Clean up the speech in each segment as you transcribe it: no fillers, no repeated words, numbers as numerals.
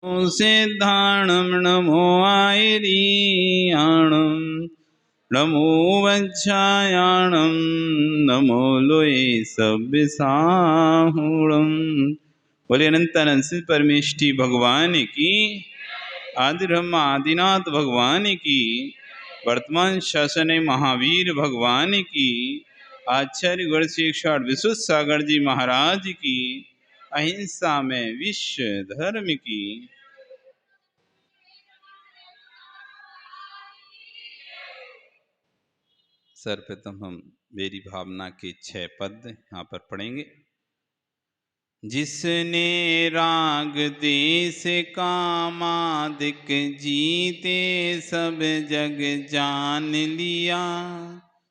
सिद्धाणं नमो आयरियाणं नमो वज्रायाणं नमो लोये सव्यसाहुणं। बोले अनंत अनंत श्री परमेष्टि भगवान की, आदि ब्रह्मा आदिनाथ भगवान की, वर्तमान शासन महावीर भगवान की, आचार्य गण शिक्षा विशुद्ध सागर जी महाराज की, अहिंसा में विश्व धर्म की। सर्वप्रथम हम मेरी भावना के 6 पद यहाँ पर पढ़ेंगे। जिसने राग देश कामादिक जीते सब जग जान लिया,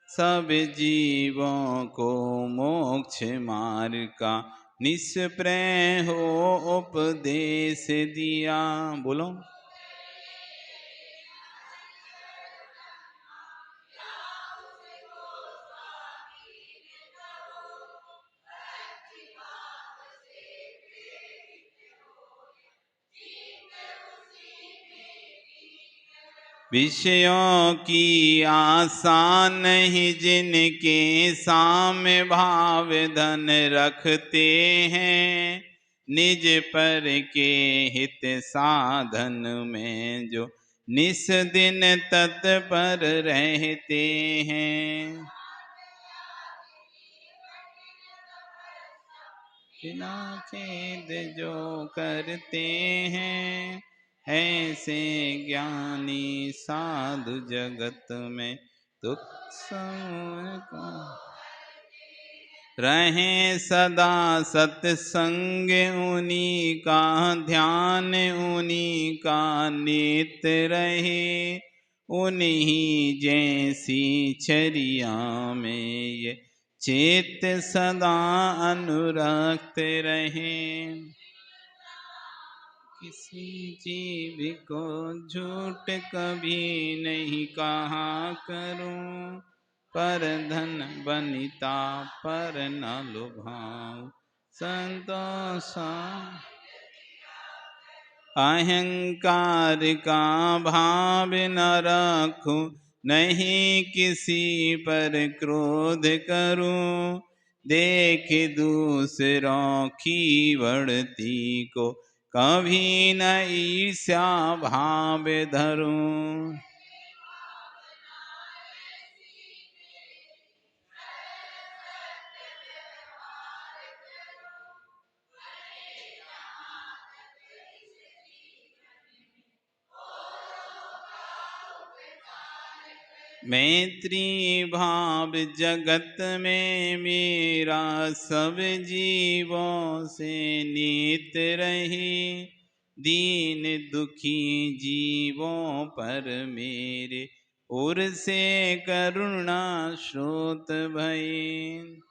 सब जीवों को मोक्ष मार्ग का निष्प्रय हो उपदेश दिया। बोलो। विषयों की आशा नहीं जिनके साम्य भाव धन रखते हैं, निज पर के हित साधन में जो निस दिन तत्पर रहते हैं। बिना खेद जो करते हैं, ऐसे ज्ञानी साधु जगत में तुच्छ को रहें सदा सत्संग उन्हीं का ध्यान, उन्हीं का नित्य रहे, उन्हीं जैसी चर्या में ये चित्त सदा अनुरक्त रहे। किसी जीव को झूठ कभी नहीं कहा करूं, पर धन बनिता पर न लुभाऊं, संतोषा अहंकार का भाव न रखूं, नहीं किसी पर क्रोध करूं, देख दूसरों की बढ़ती को कभी न ईर्ष्या भाव धरूं। मैत्री भाव जगत में मेरा सब जीवों से नित रहे, दीन दुखी जीवों पर मेरे ओर से करुणा स्रोत भये।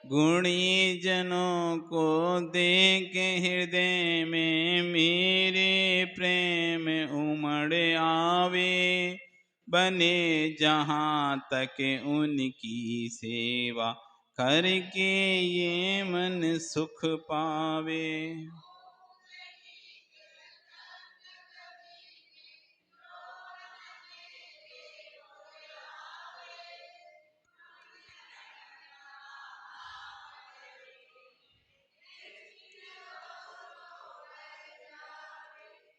गुणी जनों को देख हृदय में मेरे प्रेम उमड़ आवे, बने जहाँ तक उनकी सेवा करके ये मन सुख पावे।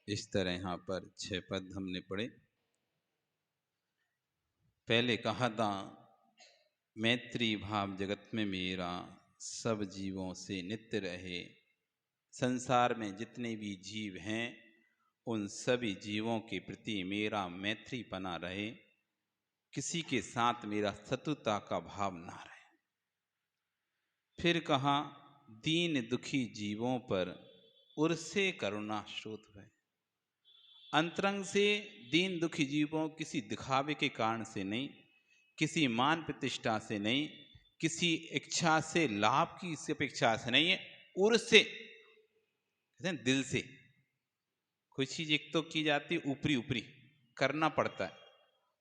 इस तरह यहाँ पर 6 पद हमने पढ़े। पहले कहा था मैत्री भाव जगत में मेरा सब जीवों से नित्य रहे। संसार में जितने भी जीव हैं उन सभी जीवों के प्रति मेरा मैत्री पना रहे, किसी के साथ मेरा शत्रुता का भाव ना रहे। फिर कहा दीन दुखी जीवों पर उर्से करुणा स्रोत है। अंतरंग से दीन दुखी जीवों किसी दिखावे के कारण से नहीं, किसी मान प्रतिष्ठा से नहीं, किसी इच्छा से लाभ की अपेक्षा से नहीं है, उर्से कहते हैं दिल से। कोई चीज एक तो की जाती है ऊपरी ऊपरी, करना पड़ता है,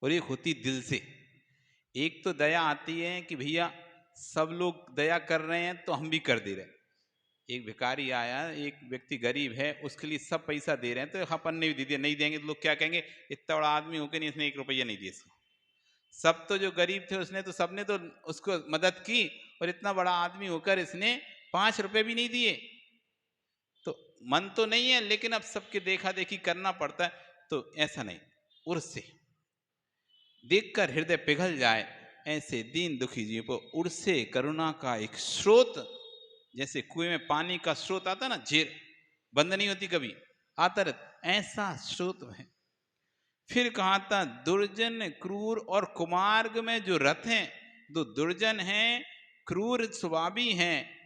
और एक होती दिल से। एक तो दया आती है कि भैया सब लोग दया कर रहे हैं तो हम भी कर दे रहे हैं। एक भिखारी आया, एक व्यक्ति गरीब है, उसके लिए सब पैसा दे रहे हैं, तो अपन ने भी दे दिया। नहीं देंगे तो लोग क्या कहेंगे, इतना बड़ा आदमी होकर नहीं इसने 1 रुपया नहीं दिया इसको। सब तो जो गरीब थे उसने तो सबने तो उसको मदद की, और इतना बड़ा आदमी होकर इसने 5 रुपए भी नहीं दिए। तो मन तो नहीं है, लेकिन अब सबके देखा देखी करना पड़ता है। तो ऐसा नहीं, उर्स से देखकर हृदय पिघल जाए, ऐसे दीन दुखी जीव को उर्से करुणा का एक स्रोत, जैसे कुएं में पानी का स्रोत आता ना, झीर बंद नहीं होती कभी, आता रहता, ऐसा स्रोत है। फिर कहा था दुर्जन क्रूर और कुमार्ग में जो रथ हैं, जो दुर्जन हैं, क्रूर स्वभावी हैं,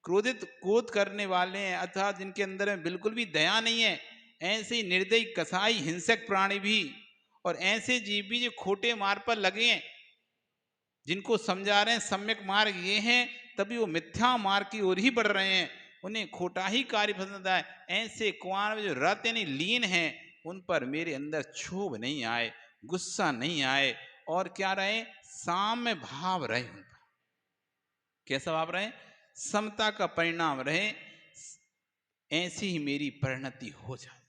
क्रोधित क्रोध करने वाले हैं, अर्थात जिनके अंदर में बिल्कुल भी दया नहीं है, ऐसे ही निर्दयी कसाई हिंसक प्राणी भी, और ऐसे जीव भी जो खोटे मार्ग पर लगे हैं, जिनको समझा रहे हैं सम्यक मार्ग ये है, तभी वो मिथ्या मार्ग की ओर ही बढ़ रहे हैं, उन्हें खोटा ही कार्य पसंद आए। ऐसे कुआर में जो रत यानी लीन है, उन पर मेरे अंदर क्षोभ नहीं आए, गुस्सा नहीं आए, और क्या रहे, साम्य भाव रहे उन पर। कैसा भाव रहे, समता का परिणाम रहे, ऐसी ही मेरी परिणति हो जाए।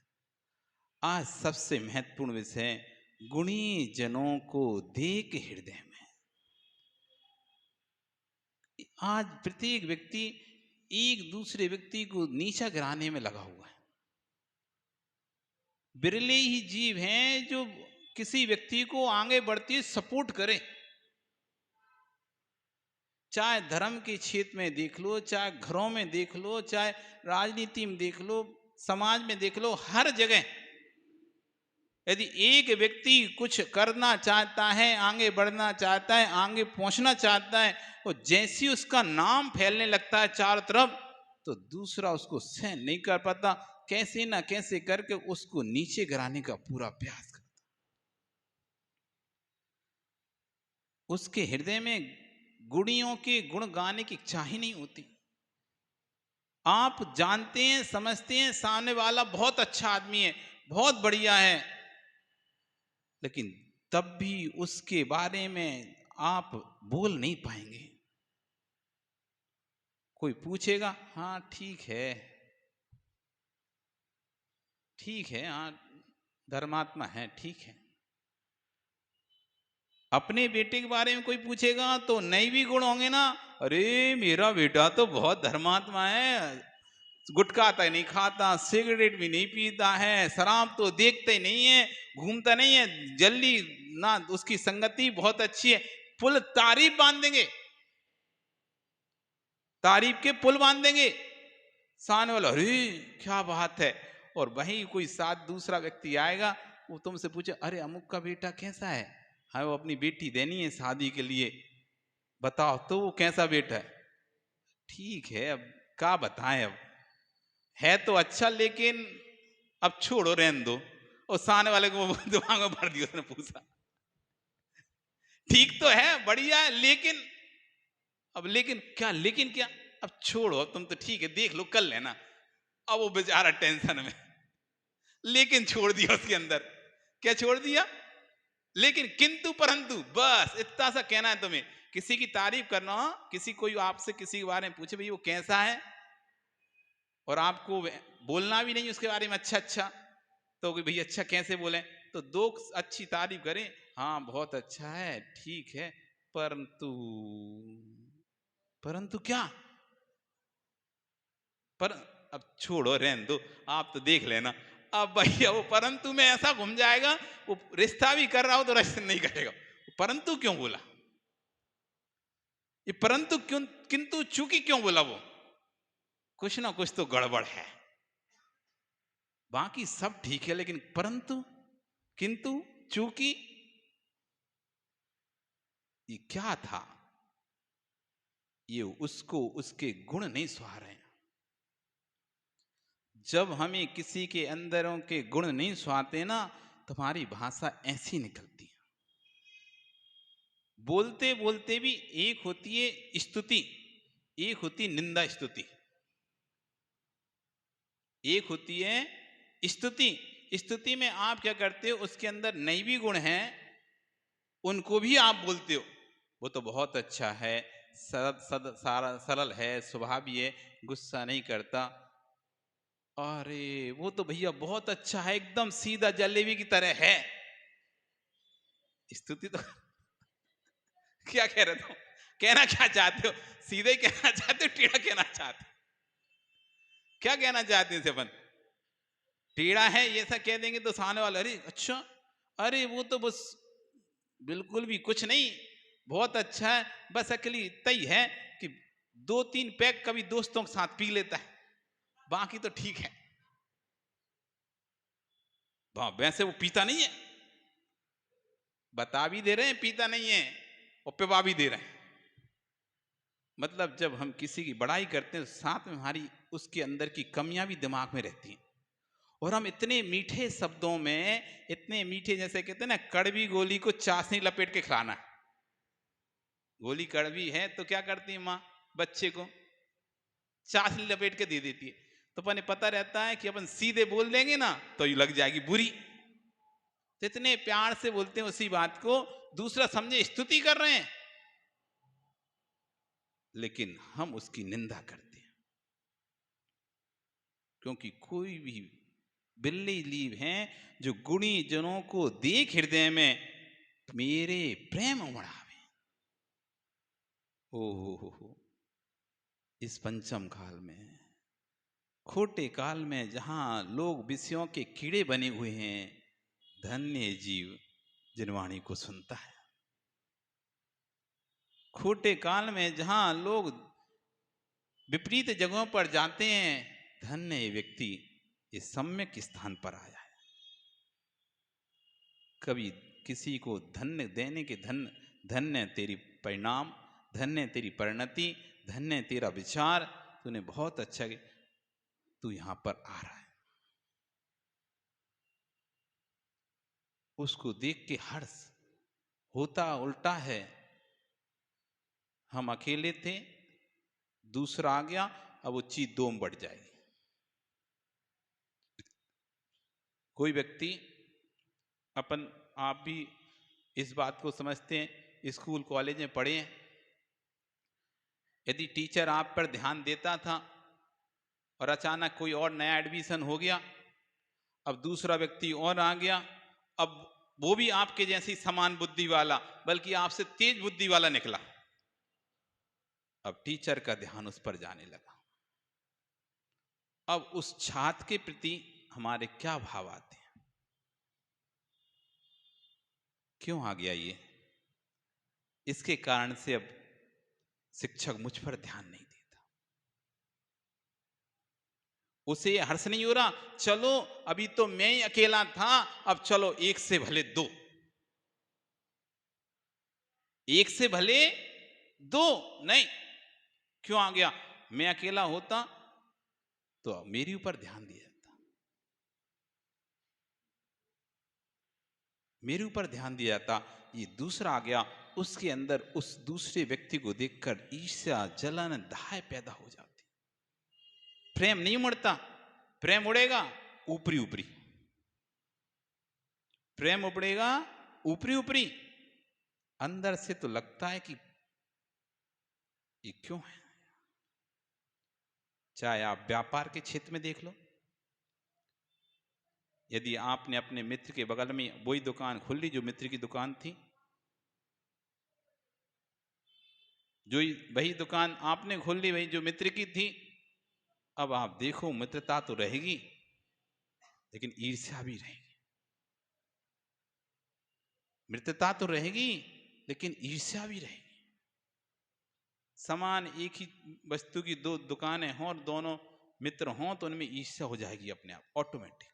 आज सबसे महत्वपूर्ण विषय, गुणी जनों को देख हृदय में। आज प्रत्येक व्यक्ति एक दूसरे व्यक्ति को नीचा गिराने में लगा हुआ है। बिरले ही जीव हैं जो किसी व्यक्ति को आगे बढ़ती सपोर्ट करें। चाहे धर्म के क्षेत्र में देख लो, चाहे घरों में देख लो, चाहे राजनीति में देख लो, समाज में देख लो, हर जगह यदि एक व्यक्ति कुछ करना चाहता है, आगे बढ़ना चाहता है, आगे पहुंचना चाहता है, तो जैसी उसका नाम फैलने लगता है चारों तरफ, तो दूसरा उसको सहन नहीं कर पाता, कैसे ना कैसे करके उसको नीचे गिराने का पूरा प्रयास करता। उसके हृदय में गुणियों के गुण गाने की इच्छा ही नहीं होती। आप जानते हैं, समझते हैं सामने वाला बहुत अच्छा आदमी है, बहुत बढ़िया है, लेकिन तब भी उसके बारे में आप बोल नहीं पाएंगे। कोई पूछेगा, हाँ ठीक है, ठीक है, हाँ धर्मात्मा है, ठीक है। अपने बेटे के बारे में कोई पूछेगा तो नए भी गुण होंगे ना, अरे मेरा बेटा तो बहुत धर्मात्मा है, गुटखा तक नहीं खाता, सिगरेट भी नहीं पीता है, शराब तो देखते ही नहीं है, घूमता नहीं है, जल्दी ना, उसकी संगति बहुत अच्छी है। पुल तारीफ बांध देंगे, तारीफ के पुल बांध देंगे, सामने वाला अरे क्या बात है। और वहीं कोई साथ दूसरा व्यक्ति आएगा, वो तुमसे पूछे, अरे अमुक का बेटा कैसा है, हमें वो अपनी बेटी देनी है शादी के लिए, बताओ तो वो कैसा बेटा है। ठीक है, अब क्या बताएं, अब है तो अच्छा, लेकिन अब छोड़ो रहने दो। और सामने वाले को दिमाग में भर दिया, उसने पूछा ठीक तो है, बढ़िया है, लेकिन अब लेकिन क्या, लेकिन क्या, अब छोड़ो, अब तुम तो ठीक है, देख लो कर लेना। अब वो बेचारा टेंशन में, लेकिन छोड़ दिया उसके अंदर। क्या छोड़ दिया, लेकिन किंतु परंतु, बस इतना सा कहना है तुम्हें। किसी की तारीफ करना हो, किसी कोई आपसे किसी के बारे में पूछे भाई वो कैसा है, और आपको बोलना भी नहीं उसके बारे में अच्छा अच्छा, तो भाई अच्छा कैसे बोले, तो दो अच्छी तारीफ करें, हाँ बहुत अच्छा है, ठीक है, परंतु, परंतु क्या, पर अब छोड़ो रहने दो, आप तो देख लेना। अब भैया वो परंतु में ऐसा घूम जाएगा, वो रिश्ता भी कर रहा हो तो रिश्ता नहीं करेगा। परंतु क्यों बोला, ये परंतु क्यों, किंतु चूंकि क्यों बोला, वो कुछ ना कुछ तो गड़बड़ है। बाकी सब ठीक है, लेकिन परंतु, किंतु, चूंकि, ये क्या था, ये उसको उसके गुण नहीं सुहा रहे हैं। जब हमें किसी के अंदरों के गुण नहीं सुहाते ना, तो हमारी भाषा ऐसी निकलती है। बोलते बोलते भी एक होती है स्तुति, एक होती निंदा स्तुति। एक होती है स्तुति। स्तुति में आप क्या करते हो, उसके अंदर नैवी गुण हैं उनको भी आप बोलते हो, वो तो बहुत अच्छा है, सरल है, स्वभावी है, गुस्सा नहीं करता। अरे वो तो भैया बहुत अच्छा है, एकदम सीधा जलेबी की तरह है। स्तुति तो क्या कह रहे हो, कहना क्या चाहते हो, सीधे कहना चाहते हो, टेढ़ा कहना चाहते हो, क्या कहना चाहते हैं अपन? टेढ़ा है ये ऐसा कह देंगे तो सामने वाला अरे अच्छा, अरे वो तो बस बिल्कुल भी कुछ नहीं, बहुत अच्छा है, बस अकेली तय है कि 2-3 पैक कभी दोस्तों के साथ पी लेता है, बाकी तो ठीक है। वैसे वो पीता नहीं है, बता भी दे रहे हैं पीता नहीं है और पिवा भी दे रहे हैं। मतलब जब हम किसी की बड़ाई करते हैं साथ में हमारी उसके अंदर की कमियां भी दिमाग में रहती हैं, और हम इतने मीठे शब्दों में, इतने मीठे, जैसे कहते हैं ना कड़वी गोली को चाशनी लपेट के खिलाना। गोली कड़वी है तो क्या करती है माँ, बच्चे को चाशनी लपेट के दे देती है, तो अपन पता रहता है कि अपन सीधे बोल देंगे ना तो ये लग जाएगी बुरी, तो इतने प्यार से बोलते हैं उसी बात को, दूसरा समझे स्तुति कर रहे हैं, लेकिन हम उसकी निंदा करते हैं। क्योंकि कोई भी बिल्ली लीव हैं जो गुणी जनों को देख हृदय में मेरे प्रेम उमड़ावे। ओ हो, इस पंचम काल में, खोटे काल में, जहां लोग विषयों के कीड़े बने हुए हैं, धन्य जीव जिनवाणी को सुनता है। खोटे काल में जहां लोग विपरीत जगहों पर जाते हैं, धन्य व्यक्ति इस सम्यक स्थान पर आया है। कभी किसी को धन्य देने के धन्य तेरी परिणाम, धन्य तेरी परिणति, धन्य तेरा विचार, तूने बहुत अच्छा, तू यहां पर आ रहा है। उसको देख के हर्ष होता उल्टा है, हम अकेले थे, दूसरा आ गया, अब वो चीज दो में बढ़ जाएगी। कोई व्यक्ति, अपन आप भी इस बात को समझते हैं, स्कूल कॉलेज में पढ़े हैं, यदि टीचर आप पर ध्यान देता था और अचानक कोई और नया एडमिशन हो गया, अब दूसरा व्यक्ति और आ गया, अब वो भी आपके जैसी समान बुद्धि वाला, बल्कि आपसे तेज बुद्धि वाला निकला, अब टीचर का ध्यान उस पर जाने लगा। अब उस छात्र के प्रति हमारे क्या भाव आते हैं? क्यों आ गया ये? इसके कारण से अब शिक्षक मुझ पर ध्यान नहीं देता, उसे हर्ष नहीं हो रहा, चलो अभी तो मैं ही अकेला था, अब चलो एक से भले दो, एक से भले दो नहीं। क्यों आ गया? मैं अकेला होता तो मेरे ऊपर ध्यान दिया जाता, मेरे ऊपर ध्यान दिया जाता। ये दूसरा आ गया, उसके अंदर उस दूसरे व्यक्ति को देखकर ईर्ष्या, जलन, दाह पैदा हो जाती। प्रेम नहीं उमड़ता, प्रेम उड़ेगा ऊपरी ऊपरी, प्रेम उबड़ेगा ऊपरी ऊपरी, अंदर से तो लगता है कि ये क्यों है। चाहे आप व्यापार के क्षेत्र में देख लो, यदि आपने अपने मित्र के बगल में वही दुकान खोल ली जो मित्र की दुकान थी, जो वही दुकान आपने खोल ली वही जो मित्र की थी, अब आप देखो मित्रता तो रहेगी लेकिन ईर्ष्या भी रहेगी, मित्रता तो रहेगी लेकिन ईर्ष्या भी रहेगी। समान एक ही वस्तु की दो दुकानें हों और दोनों मित्र हों तो उनमें ईर्ष्या हो जाएगी अपने आप, ऑटोमेटिक।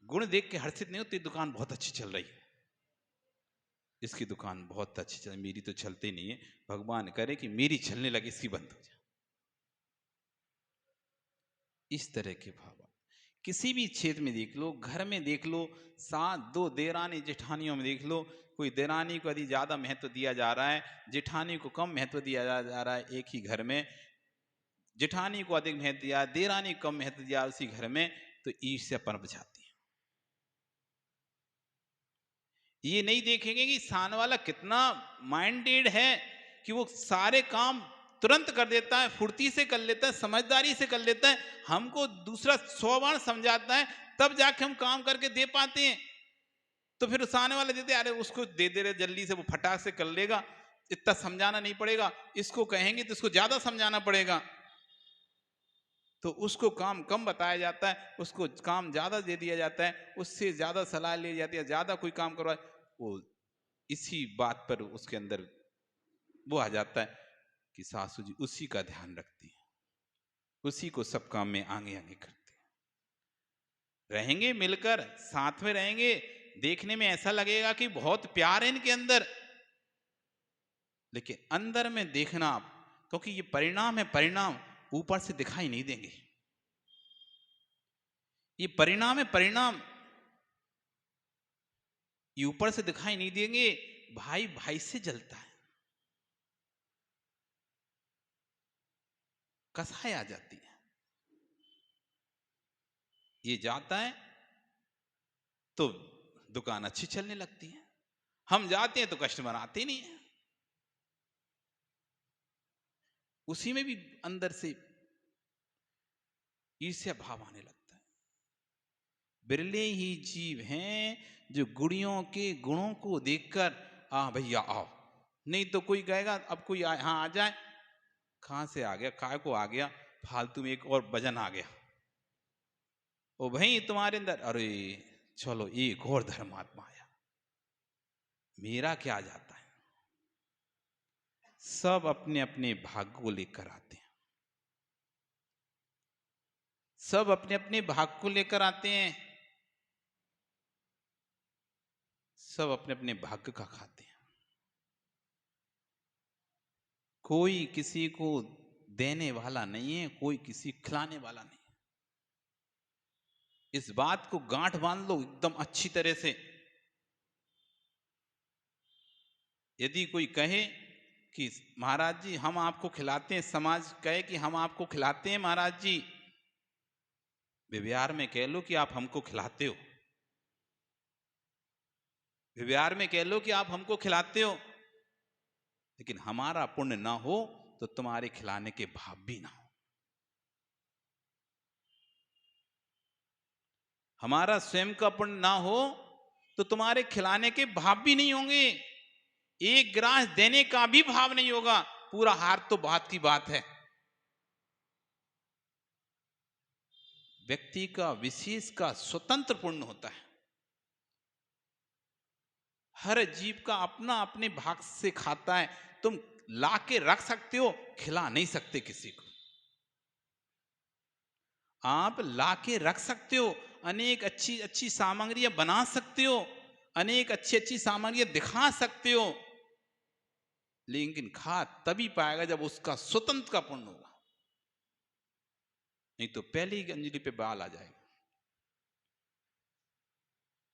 गुण देख के हर्षित नहीं होती, दुकान बहुत अच्छी चल रही है, इसकी दुकान बहुत अच्छी चल, मेरी तो चलती नहीं है, भगवान करे कि मेरी चलने लगे, इसकी बंद हो जाए। इस तरह के भाव किसी भी क्षेत्र में देख लो, घर में देख लो, साथ दो देरानी जेठानियों में देख लो, कोई देरानी को यदि ज्यादा महत्व दिया जा रहा है, जेठानी को कम महत्व दिया जा रहा है एक ही घर में, जेठानी को अधिक महत्व दिया, देरानी को कम महत्व दिया उसी घर में, तो ईर्ष्या पनप जाती है। ये नहीं देखेंगे कि सामने वाला कितना माइंडेड है, कि वो सारे काम तुरंत कर देता है, फुर्ती से कर लेता है, समझदारी से कर लेता है। हमको दूसरा 100 बार समझाता है, तब जाके हम काम करके दे पाते हैं। तो फिर सामने वाले देते, अरे उसको दे दे रहे जल्दी से, वो फटाक से कर लेगा, इतना समझाना नहीं पड़ेगा। इसको कहेंगे तो इसको ज्यादा समझाना पड़ेगा, तो उसको काम कम बताया जाता है, उसको काम ज्यादा दे दिया जाता है, उससे ज्यादा सलाह ली जाती है, ज्यादा कोई काम करवाए, वो इसी बात पर उसके अंदर वो आ जाता है कि सासू जी उसी का ध्यान रखती है, उसी को सब काम में आगे आगे करती है। रहेंगे मिलकर, साथ में रहेंगे, देखने में ऐसा लगेगा कि बहुत प्यार है इनके अंदर, लेकिन अंदर में देखना आप, क्योंकि ये परिणाम है, परिणाम ऊपर से दिखाई नहीं देंगे। ये परिणाम है, परिणाम ये ऊपर से दिखाई नहीं देंगे। भाई भाई से जलता है, कसाई आ जाती है। ये जाता है तो दुकान अच्छी चलने लगती है, हम जाते हैं तो कस्टमर आते नहीं है। उसी में भी अंदर से ईर्ष्या भाव आने लगता है। बिरले ही जीव हैं जो गुड़ियों के गुणों को देखकर आ भैया आओ, नहीं तो कोई कहेगा अब कोई हाँ आ जाए, कहां से आ गया, काय को आ गया, फालतू में एक और वजन आ गया, ओ भाई तुम्हारे अंदर, अरे चलो एक और धर्मात्मा आया, मेरा क्या जाता है। सब अपने अपने भाग्य को लेकर आते हैं, सब अपने अपने भाग को लेकर आते हैं, सब अपने अपने भाग्य का खाते हैं। कोई किसी को देने वाला नहीं है, कोई किसी खिलाने वाला नहीं है। इस बात को गांठ बांध लो एकदम अच्छी तरह से। यदि कोई कहे कि महाराज जी हम आपको खिलाते हैं, समाज कहे कि हम आपको खिलाते हैं महाराज जी, व्यवहार में कह लो कि आप हमको खिलाते हो, व्यवहार में कह लो कि आप हमको खिलाते हो, लेकिन हमारा पुण्य ना हो तो तुम्हारे खिलाने के भाव भी ना हो। हमारा स्वयं का पुण्य ना हो तो तुम्हारे खिलाने के भाव भी नहीं होंगे, एक ग्रास देने का भी भाव नहीं होगा, पूरा हार तो बात की बात है। व्यक्ति का विशेष का स्वतंत्र पुण्य होता है। हर जीव का अपना अपने भाग से खाता है। तुम ला के रख सकते हो, खिला नहीं सकते किसी को। आप ला के रख सकते हो, अनेक अच्छी अच्छी सामग्रियां बना सकते हो, अनेक अच्छी अच्छी सामग्रियां दिखा सकते हो, लेकिन खा तभी पाएगा जब उसका स्वतंत्र का पुण्य होगा, नहीं तो पहले ही अंजलि पे बाल आ जाएगा,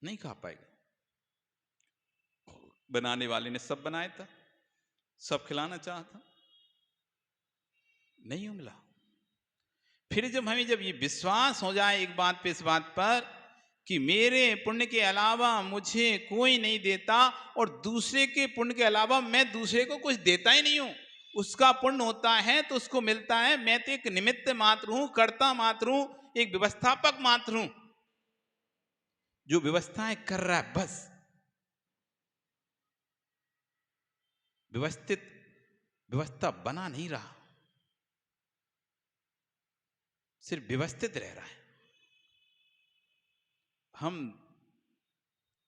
नहीं खा पाएगा। बनाने वाले ने सब बनाया था, सब खिलाना चाहा था, नहीं मिला। फिर जब हमें जब ये विश्वास हो जाए एक बात पे, इस बात पर कि मेरे पुण्य के अलावा मुझे कोई नहीं देता, और दूसरे के पुण्य के अलावा मैं दूसरे को कुछ देता ही नहीं हूं, उसका पुण्य होता है तो उसको मिलता है, मैं तो एक निमित्त मात्र हूं, कर्ता मात्र हूं, एक व्यवस्थापक मात्र हूं, जो व्यवस्थाएं कर रहा है बस। व्यवस्थित व्यवस्था बना नहीं रहा, सिर्फ व्यवस्थित रह रहा है। हम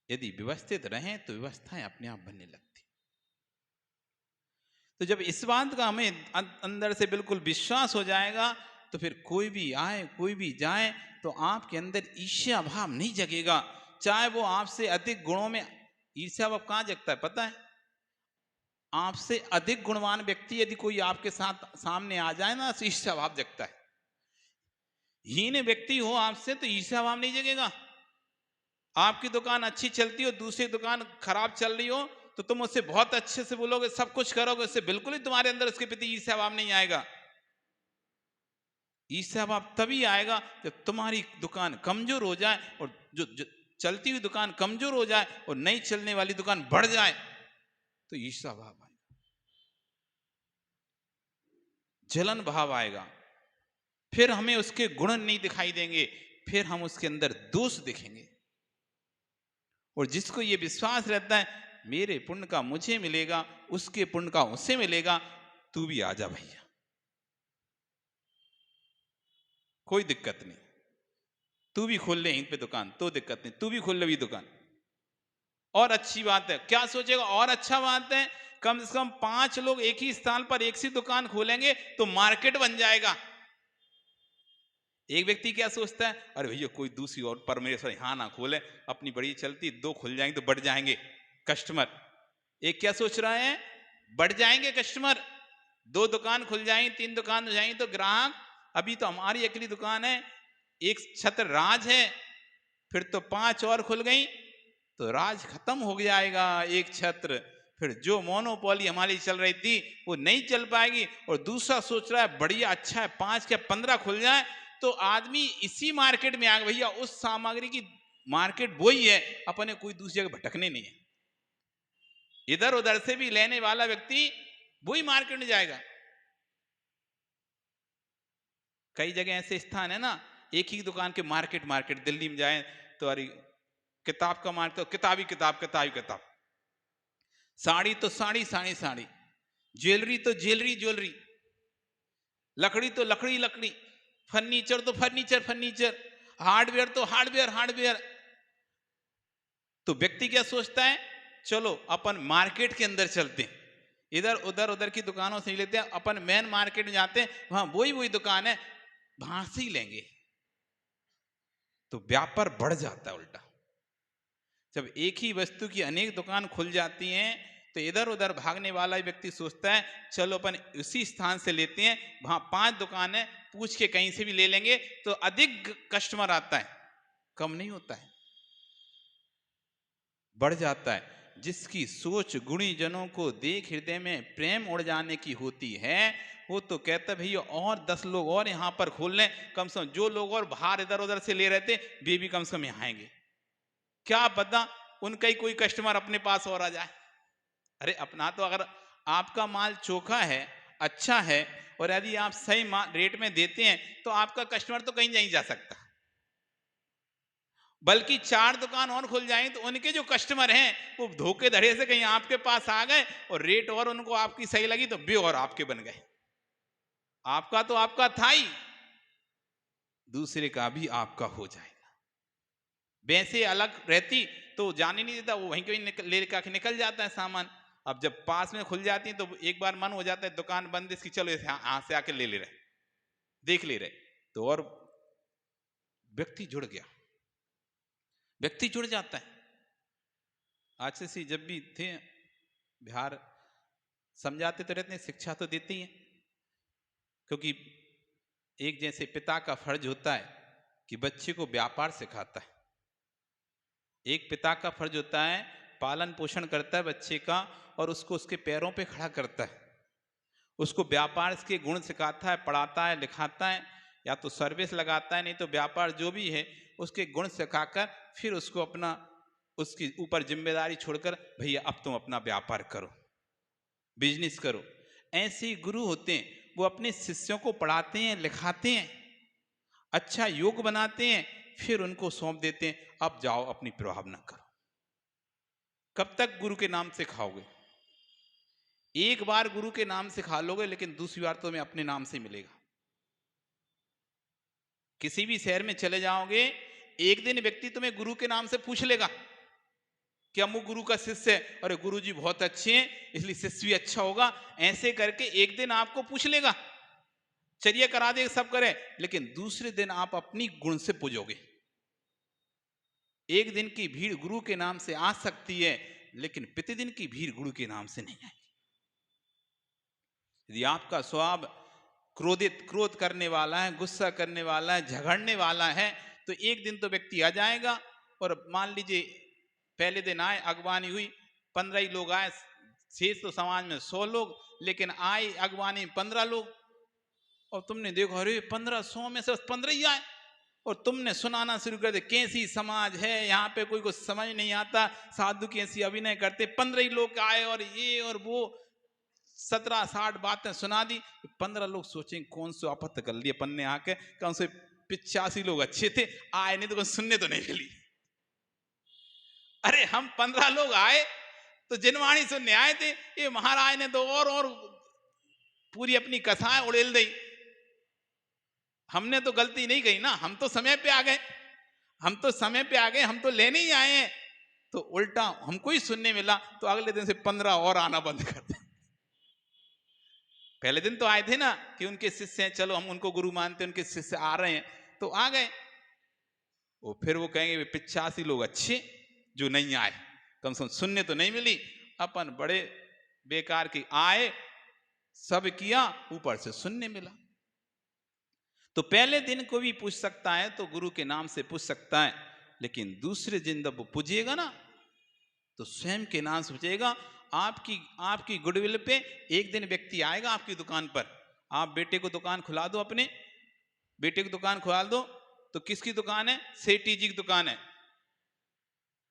यदि व्यवस्थित रहें तो व्यवस्थाएं अपने आप बनने लगती। तो जब इस बात का हमें अंदर से बिल्कुल विश्वास हो जाएगा, तो फिर कोई भी आए कोई भी जाए तो आपके अंदर ईर्ष्या भाव नहीं जगेगा। चाहे वो आपसे अधिक गुणों में, ईर्ष्या भाव कहां जगता है पता है? आपसे अधिक गुणवान व्यक्ति यदि कोई आपके साथ सामने आ जाए ना, तो ईर्ष्या भाव जगता है। हीन व्यक्ति हो आपसे तो ईर्ष्या भाव नहीं जगेगा। आपकी दुकान अच्छी चलती हो, दूसरी दुकान खराब चल रही हो, तो तुम उससे बहुत अच्छे से बोलोगे, सब कुछ करोगे, उससे बिल्कुल ही तुम्हारे अंदर उसके प्रति ईर्ष्या भाव नहीं आएगा। ईर्ष्या भाव तभी आएगा जब तुम्हारी दुकान कमजोर हो जाए और जो चलती हुई दुकान कमजोर हो जाए और नई चलने वाली दुकान बढ़ जाए तो ईर्ष्या भाव आएगा, जलन भाव आएगा। फिर हमें उसके गुण नहीं दिखाई देंगे, फिर हम उसके अंदर दोष देखेंगे। और जिसको ये विश्वास रहता है मेरे पुण्य का मुझे मिलेगा, उसके पुण्य का उसे मिलेगा, तू भी आजा भैया, कोई दिक्कत नहीं, तू भी खोल ले यहीं पे दुकान, तो दिक्कत नहीं, तू भी खोल ले भी दुकान, और अच्छी बात है। क्या सोचेगा और अच्छा बात है, कम से कम 5 लोग एक ही स्थान पर एक सी दुकान खोलेंगे तो मार्केट बन जाएगा। एक व्यक्ति क्या सोचता है, अरे भैया कोई दूसरी और परमेश्वर यहां ना खोले, अपनी बड़ी चलती 2 खुल जाएंगे तो बढ़ जाएंगे कस्टमर। एक क्या सोच रहा है, बढ़ जाएंगे कस्टमर, 2 दुकान खुल जाएंगी, 3 दुकान हो जाएंगी तो ग्राहक, अभी तो हमारी अकेली दुकान है, एक छत्र राज है, फिर तो 5 और खुल गई तो राज खत्म हो जाएगा एक छत्र, फिर जो मोनोपोली हमारी चल रही थी वो नहीं चल पाएगी। और दूसरा सोच रहा है बढ़िया अच्छा है 5 क्या 15 खुल जाए तो आदमी इसी मार्केट में आ गया, भैया उस सामग्री की मार्केट वही है, अपने कोई दूसरी जगह भटकने नहीं है, इधर उधर से भी लेने वाला व्यक्ति वही मार्केट में जाएगा। कई जगह ऐसे स्थान है ना, एक ही दुकान के मार्केट मार्केट, दिल्ली में जाए तो अरे किताब का मार्केट तो किताब ही किताब, किताब ही किताब, साड़ी तो साड़ी साड़ी साड़ी, ज्वेलरी तो ज्वेलरी ज्वेलरी, लकड़ी तो लकड़ी लकड़ी, फर्नीचर तो फर्नीचर फर्नीचर, हार्डवेयर तो हार्डवेयर हार्डवेयर। तो व्यक्ति क्या सोचता है, चलो अपन मार्केट के अंदर चलते हैं, इधर उधर उधर की दुकानों से ही लेते हैं, अपन मेन मार्केट में जाते हैं, वहां वही वही दुकान है, वहां से ही लेंगे। तो व्यापार बढ़ जाता है उल्टा। जब एक ही वस्तु की अनेक दुकान खुल जाती हैं तो इधर उधर भागने वाला व्यक्ति सोचता है चलो अपन उसी स्थान से लेते हैं, वहां 5 दुकान है, पूछ के कहीं से भी ले लेंगे तो अधिक कस्टमर आता है, कम नहीं होता है, बढ़ जाता है। जिसकी सोच गुणी जनों को देख हृदय में प्रेम उड़ जाने की होती है, वो तो कहता भैया और 10 लोग और यहां पर खोल लें, कम से कम जो लोग और बाहर इधर उधर से ले रहे थे वे भी कम से कम यहां आएंगे, क्या पता उनका ही कोई कस्टमर अपने पास और आ जाए। अरे अपना तो अगर आपका माल चोखा है, अच्छा है, और यदि आप सही रेट में देते हैं तो आपका कस्टमर तो कहीं नहीं जा सकता, बल्कि 4 दुकान और खुल जाएंगे तो उनके जो कस्टमर हैं वो धोखे धड़े से कहीं आपके पास आ गए और रेट और उनको आपकी सही लगी तो वे और आपके बन गए, आपका तो आपका था ही, दूसरे का भी आपका हो जाएगा। वैसे अलग रहती तो जाने नहीं देता, वो वहीं कहीं ले निकल जाता है सामान। अब जब पास में खुल जाती है तो एक बार मन हो जाता है दुकान बंद इसकी, चलो यहां से आके ले ले रहे, देख ले रहे, तो और व्यक्ति जुड़ गया, व्यक्ति जुड़ जाता है। आज से जब भी थे बिहार समझाते तो रहते हैं, शिक्षा तो देते ही हैं, क्योंकि एक जैसे पिता का फर्ज होता है कि बच्चे को व्यापार सिखाता है, एक पिता का फर्ज होता है पालन पोषण करता है बच्चे का और उसको उसके पैरों पे खड़ा करता है, उसको व्यापार के गुण सिखाता है, पढ़ाता है, लिखाता है, या तो सर्विस लगाता है, नहीं तो व्यापार जो भी है उसके गुण सिखाकर फिर उसको अपना उसके ऊपर जिम्मेदारी छोड़कर भैया अब तुम अपना व्यापार करो, बिजनेस करो। ऐसे गुरु होते हैं, वो अपने शिष्यों को पढ़ाते हैं, लिखाते हैं, अच्छा योग बनाते हैं, फिर उनको सौंप देते हैं अब जाओ अपनी प्रभाव ना करो। कब तक गुरु के नाम से खाओगे? एक बार गुरु के नाम से खा लोगे, लेकिन दूसरी बार तो तुम्हें अपने नाम से मिलेगा। किसी भी शहर में चले जाओगे, एक दिन व्यक्ति तुम्हें गुरु के नाम से पूछ लेगा कि अमुक गुरु का शिष्य है, अरे गुरु जी बहुत अच्छे हैं इसलिए शिष्य भी अच्छा होगा, ऐसे करके एक दिन आपको पूछ लेगा, चर्या करा दे सब करे, लेकिन दूसरे दिन आप अपनी गुण से पूजोगे। एक दिन की भीड़ गुरु के नाम से आ सकती है, लेकिन प्रतिदिन की भीड़ गुरु के नाम से नहीं आएगी। यदि आपका स्वभाव क्रोध करने वाला है, गुस्सा करने वाला है, झगड़ने वाला है, तो एक दिन तो व्यक्ति आ जाएगा और मान लीजिए पहले दिन आए, अगवानी हुई, 15 ही लोग आए, शेष तो समाज में 100 लोग, लेकिन आए अगवानी 15 लोग, और तुमने देखो अरे 1500 में से 15 ही आए, और तुमने सुनाना शुरू कर दे कैसी समाज है यहाँ पे, कोई को समझ नहीं आता, साधु कैसी अभिनय करते, 15 ही लोग आए और ये और वो 17-60 बातें सुना दी। 15 लोग सोचेंगे कौन से आपत्त कर लिए पन्ने आके, कौन से 85 लोग अच्छे थे आए नहीं तो कुछ सुनने तो नहीं मिली। अरे हम 15 लोग आए तो जिनवाणी सुनने आए थे, ये महाराज ने तो और पूरी अपनी कथाएं उड़ेल दी। हमने तो गलती नहीं कही ना, हम तो समय पे आ गए, हम तो समय पे आ गए, हम तो लेने ही आए हैं। तो उल्टा हमको ही सुनने मिला, तो अगले दिन से 15 और आना बंद कर दे। पहले दिन तो आए थे ना कि उनके शिष्य हैं, चलो हम उनको गुरु मानते हैं, उनके शिष्य आ रहे हैं तो आ गए। वो फिर वो कहेंगे 85 लोग अच्छे जो नहीं आए, कम से कम सुनने तो नहीं मिली, अपन बड़े बेकार की आए, सब किया, ऊपर से सुनने मिला। तो पहले दिन को भी पूछ सकता है तो गुरु के नाम से पूछ सकता है, लेकिन दूसरे दिन जब वो पूछेगा ना तो स्वयं के नाम से पूछेगा। आपकी गुडविल पे एक दिन व्यक्ति आएगा आपकी दुकान पर, आप बेटे को दुकान खुला दो, अपने बेटे को दुकान खुला दो, तो किसकी दुकान है? सेठी जी की दुकान है,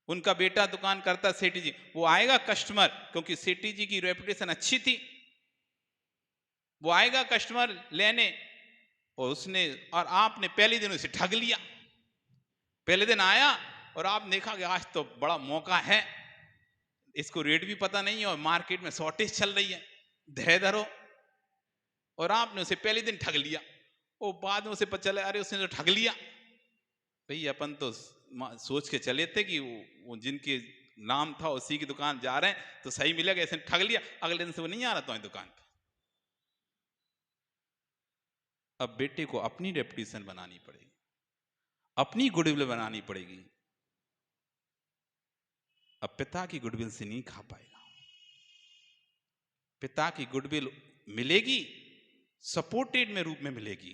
उनका बेटा दुकान करता सेठी जी। वो आएगा कस्टमर, क्योंकि सेठी जी की रेपुटेशन अच्छी थी, वो आएगा कस्टमर लेने, और आपने पहले दिन उसे ठग लिया। पहले दिन आया और आप देखा कि आज तो बड़ा मौका है, इसको रेट भी पता नहीं है और मार्केट में शॉर्टेज चल रही है, धैर्य धरो, और आपने उसे पहले दिन ठग लिया। वो बाद में उसे पता चला अरे उसने तो ठग लिया। भाई अपन तो सोच के चले थे कि वो जिनके नाम था उसी की दुकान जा रहे हैं तो सही मिलेगा, ऐसे ठग लिया, अगले दिन से वो नहीं आ रहा तुम्हारी दुकान पर। अब बेटे को अपनी रेपुटेशन बनानी पड़ेगी, अपनी गुडविल बनानी पड़ेगी। अब पिता की गुडविल से नहीं खा पाएगा। पिता की गुडविल मिलेगी सपोर्टेड में रूप में मिलेगी।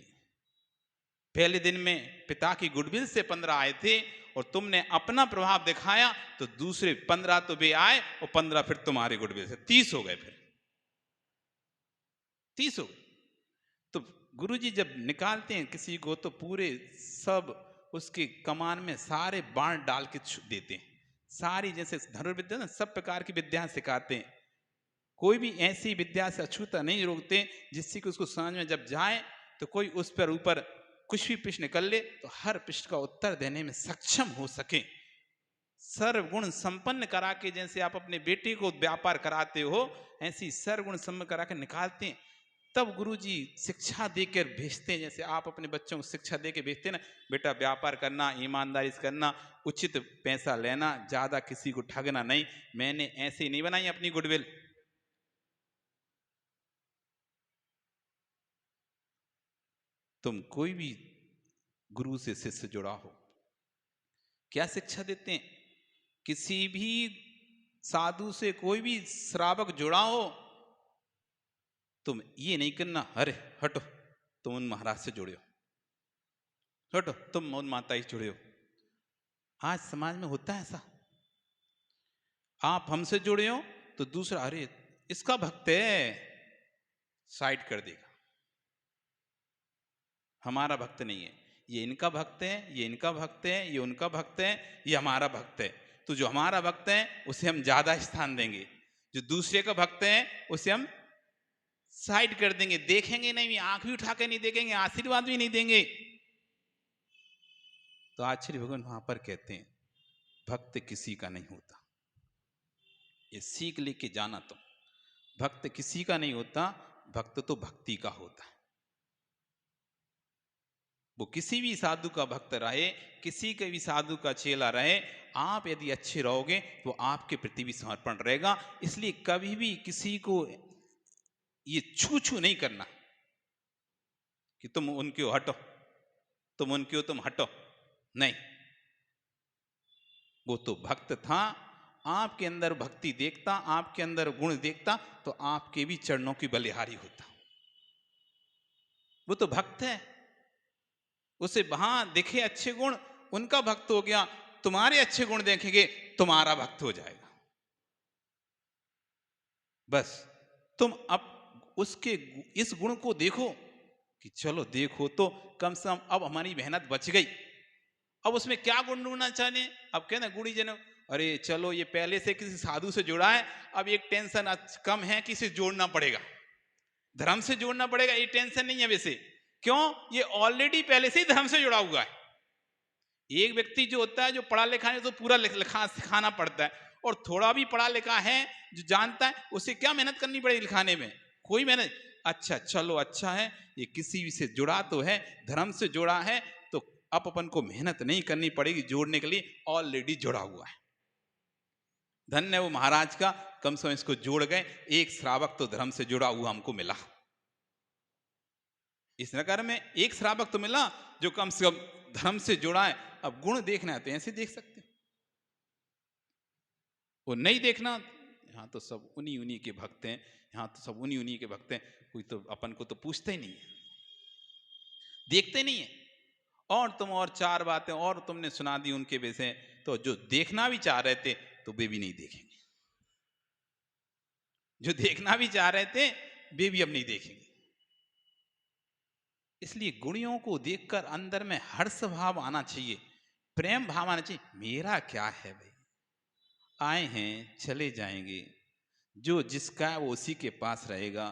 पहले दिन में पिता की गुडविल से 15 आए थे और तुमने अपना प्रभाव दिखाया तो दूसरे 15 तो वे आए और 15 फिर तुम्हारे गुडविल से 30 हो गए, फिर 30 हो गए। तो गुरुजी जब निकालते हैं किसी को तो पूरे सब उसके कमान में सारे बाण डाल के देते हैं, सारी जैसे धनुर्विद्या ना सब प्रकार की विद्या सिखाते हैं, कोई भी ऐसी विद्या से अछूता नहीं रोकते जिससे कि उसको समझ में जब जाए तो कोई उस पर ऊपर कुछ भी प्रश्न निकल ले तो हर प्रश्न का उत्तर देने में सक्षम हो सके। सर्वगुण संपन्न करा के जैसे आप अपने बेटे को व्यापार कराते हो, ऐसी सर्वगुण संपन्न करा के निकालते हैं, तब गुरुजी शिक्षा देकर भेजते हैं। जैसे आप अपने बच्चों को शिक्षा देकर भेजते हैं ना, बेटा व्यापार करना, ईमानदारी से करना, उचित पैसा लेना, ज्यादा किसी को ठगना नहीं। मैंने ऐसे नहीं बनाई अपनी गुडविल। तुम कोई भी गुरु से शिष्य जुड़ा हो, क्या शिक्षा देते हैं? किसी भी साधु से कोई भी श्रावक जुड़ा हो, तुम ये नहीं करना अरे हटो तुम उन महाराज से जुड़े हो, हटो तुम उन माता ही जुड़े हो। आज समाज में होता है ऐसा, आप हमसे जुड़े हो तो दूसरा अरे इसका भक्त है, साइड कर देगा, हमारा भक्त नहीं है, ये इनका भक्त है, ये इनका भक्त है, ये उनका भक्त है, ये हमारा भक्त है। तो जो हमारा भक्त है उसे हम ज्यादा स्थान देंगे, जो दूसरे का भक्त है उसे हम साइड कर देंगे, देखेंगे नहीं, आंख भी उठा के नहीं देखेंगे, आशीर्वाद भी नहीं देंगे। तो आचार्य भगवान वहां पर कहते हैं भक्त किसी का नहीं होता, ये सीख लेके जाना। तो भक्त किसी का नहीं होता, भक्त तो भक्ति का होता है। वो किसी भी साधु का भक्त रहे, किसी के भी साधु का चेला रहे, आप यदि अच्छे रहोगे तो आपके प्रति भी समर्पण रहेगा। इसलिए कभी भी किसी को ये छू छू नहीं करना कि तुम उनके हो हटो, तुम उनके हो तुम हटो, नहीं। वो तो भक्त था, आपके अंदर भक्ति देखता, आपके अंदर गुण देखता तो आपके भी चरणों की बलिहारी होता। वो तो भक्त है, उसे वहां दिखे अच्छे गुण उनका भक्त हो गया, तुम्हारे अच्छे गुण देखेंगे तुम्हारा भक्त हो जाएगा। बस तुम अब उसके इस गुण को देखो कि चलो देखो तो कम से कम अब हमारी मेहनत बच गई। अब उसमें क्या गुण ढूंढना चाहिए? अब कहना गुड़ी जन, अरे चलो ये पहले से किसी साधु से जुड़ा है, अब एक टेंशन कम है कि इसे जोड़ना पड़ेगा, धर्म से जोड़ना पड़ेगा, ये टेंशन नहीं है वैसे। क्यों? ये ऑलरेडी पहले से ही धर्म से जुड़ा हुआ है। एक व्यक्ति जो होता है, जो पढ़ा लिखा है, तो पूरा लिखा सिखाना पड़ता है, और थोड़ा भी पढ़ा लिखा है जो जानता है, उसे क्या मेहनत करनी पड़ेगी लिखाने में? कोई मेहनत। अच्छा चलो, अच्छा है ये किसी से जुड़ा तो है, धर्म से जुड़ा है, तो अब अपन को मेहनत नहीं करनी पड़ेगी जोड़ने के लिए, ऑलरेडी जुड़ा हुआ है। धन्य वो महाराज का, कम से कम इसको जोड़ गए, एक श्रावक तो धर्म से जुड़ा हुआ हमको मिला। इस नगर में एक श्रावक तो मिला जो कम से कम धर्म से जुड़ा है। अब गुण देखना है तो ऐसे देख सकते, वो नहीं देखना, यहाँ तो सब उन्हीं उन्हीं के भक्त हैं, यहाँ तो सब उन्हीं उन्हीं के भक्त हैं, कोई तो अपन को तो पूछते ही नहीं है, देखते नहीं है। और तुम और चार बातें और तुमने सुना दी उनके विषय, तो जो देखना भी चाह रहे थे तो वे भी नहीं देखेंगे, जो देखना भी चाह रहे थे वे भी अब नहीं देखेंगे। इसलिए गुणियों को देखकर अंदर में हर्ष भाव आना चाहिए, प्रेम भाव आना चाहिए। मेरा क्या है भाई, आए हैं चले जाएंगे, जो जिसका है वो उसी के पास रहेगा।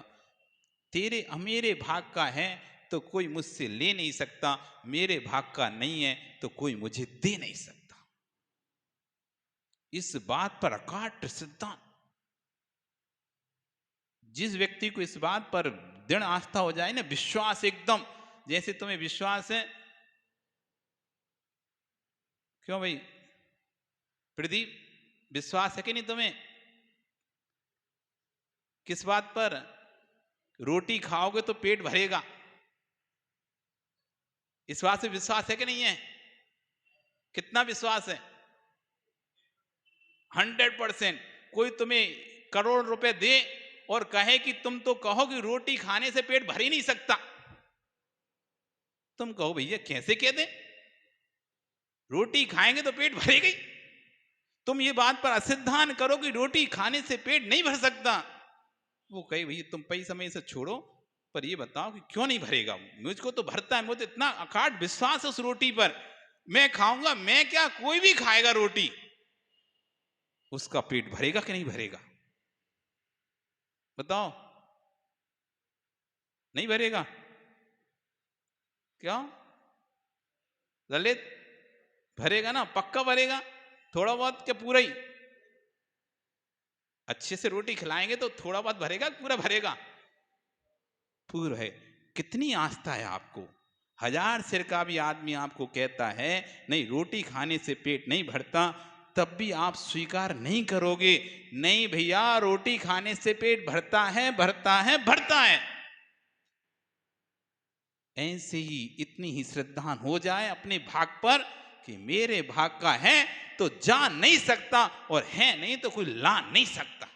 तेरे मेरे भाग का है तो कोई मुझसे ले नहीं सकता, मेरे भाग का नहीं है तो कोई मुझे दे नहीं सकता। इस बात पर अकाट सिद्धांत, जिस व्यक्ति को इस बात पर दृढ़ आस्था हो जाए ना, विश्वास एकदम, जैसे तुम्हें विश्वास है, क्यों भाई प्रदीप, विश्वास है कि नहीं तुम्हें? किस बात पर? रोटी खाओगे तो पेट भरेगा, इस बात से विश्वास है कि नहीं है? कितना विश्वास है? 100%। कोई तुम्हें करोड़ रुपए दे और कहे कि तुम तो कहो कि रोटी खाने से पेट भर ही नहीं सकता, तुम कहो भैया कैसे कह दे, रोटी खाएंगे तो पेट भरेगा ही। तुम ये बात पर असिद्धांत करो कि रोटी खाने से पेट नहीं भर सकता, वो कहे भैया तुम पैसा समय से छोड़ो, पर ये बताओ कि क्यों नहीं भरेगा? मुझको तो भरता है, मुझे तो इतना अकाट विश्वास है उस रोटी पर, मैं खाऊंगा, मैं क्या कोई भी खाएगा रोटी, उसका पेट भरेगा कि नहीं भरेगा? बताओ, नहीं भरेगा? क्यों ललित? भरेगा ना, पक्का भरेगा, थोड़ा बहुत क्या पूरा ही? अच्छे से रोटी खिलाएंगे तो थोड़ा बहुत भरेगा, पूरा भरेगा? पूरा है। कितनी आस्था है आपको? 1000 सिर का भी आदमी आपको कहता है नहीं रोटी खाने से पेट नहीं भरता, तब भी आप स्वीकार नहीं करोगे, नहीं भैया रोटी खाने से पेट भरता है, भरता है, भरता है। ऐसे ही इतनी ही श्रद्धा हो जाए अपने भाग पर कि मेरे भाग का है तो जा नहीं सकता, और है नहीं तो कोई ला नहीं सकता,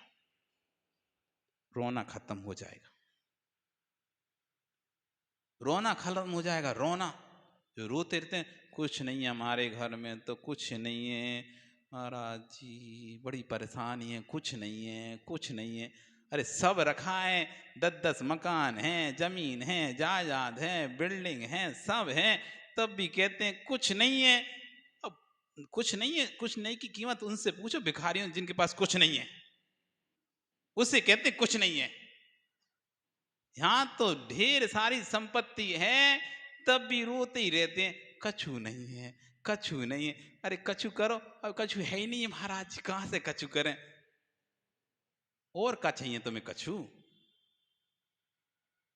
रोना खत्म हो जाएगा, रोना खत्म हो जाएगा। रोना जो रोते रहते हैं, कुछ नहीं है हमारे घर में तो कुछ नहीं है महाराज जी, बड़ी परेशानी है, कुछ नहीं है, कुछ नहीं है। अरे सब रखा है, 10-10 मकान है, जमीन है, जायदाद है, बिल्डिंग है, सब है, तब भी कहते हैं कुछ नहीं है। अब कुछ नहीं है, कुछ नहीं की कीमत उनसे पूछो भिखारियों जिनके पास कुछ नहीं है, उससे कहते कुछ नहीं है। यहां तो ढेर सारी संपत्ति है, तब भी रोते ही रहते हैं कछु नहीं है, कछु नहीं है। अरे कछु करो, अब कछु है ही नहीं है महाराज, कहां से कछु करें? और क्या चाहिए तुम्हें? कछु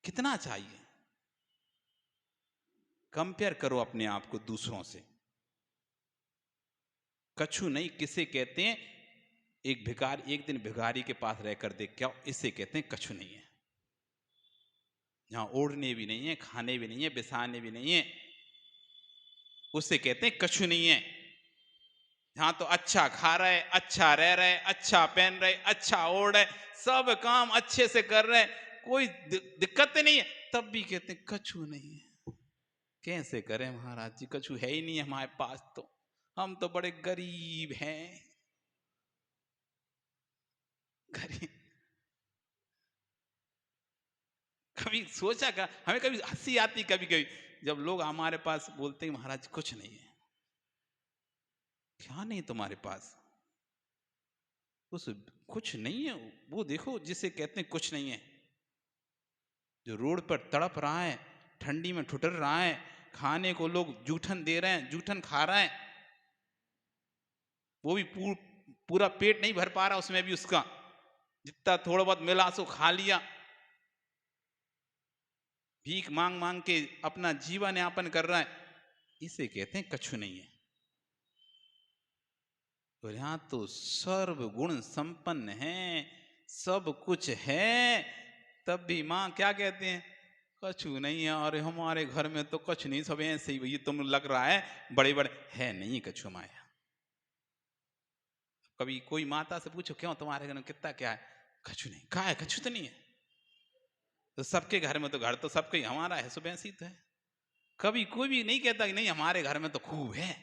कितना चाहिए? कंपेयर करो अपने आप को दूसरों से। कछु नहीं किसे कहते हैं? एक भिखारी एक दिन भिखारी के पास रहकर देख क्या, इसे कहते हैं कछु नहीं है। जहां ओढ़ने भी नहीं है, खाने भी नहीं है, बिछाने भी नहीं है, उसे कहते हैं कछु नहीं है। यहाँ तो अच्छा खा रहे, अच्छा रह रहे, अच्छा पहन रहे, अच्छा ओढ़ रहे, सब काम अच्छे से कर रहे, कोई दिक्कत नहीं है, तब भी कहते हैं कछु नहीं है। कैसे करें महाराज जी, कछु है ही नहीं है हमारे पास, तो हम तो बड़े गरीब हैं। गरीब कभी सोचा का, हमें कभी हंसी आती कभी कभी जब लोग हमारे पास बोलते हैं महाराज कुछ नहीं है। क्या नहीं तुम्हारे पास? उस कुछ नहीं है वो देखो जिसे कहते हैं कुछ नहीं है, जो रोड पर तड़प रहा है, ठंडी में ठुठर रहा है, खाने को लोग जूठन दे रहे हैं, जूठन खा रहा है, वो भी पूरा पेट नहीं भर पा रहा, उसमें भी उसका जितना थोड़ा बहुत मिला सो खा लिया, भीख मांग मांग के अपना जीवन यापन कर रहा है, इसे कहते हैं कछु नहीं है। और यहां तो सर्व गुण संपन्न है, सब कुछ है, तब भी मां क्या कहते हैं? कछु नहीं है। और हमारे घर में तो कुछ नहीं, सब ऐसे ही, ये तुम लग रहा है बड़े बड़े है, नहीं कछु माया। कभी कोई माता से पूछो क्यों तुम्हारे घर में कितना क्या है? कछु नहीं। कहा है कछु तो नहीं है? तो सबके घर में तो घर तो सबके ही, हमारा है सब ऐसी तो है। कभी कोई भी नहीं कहता कि नहीं हमारे घर में तो खूब है,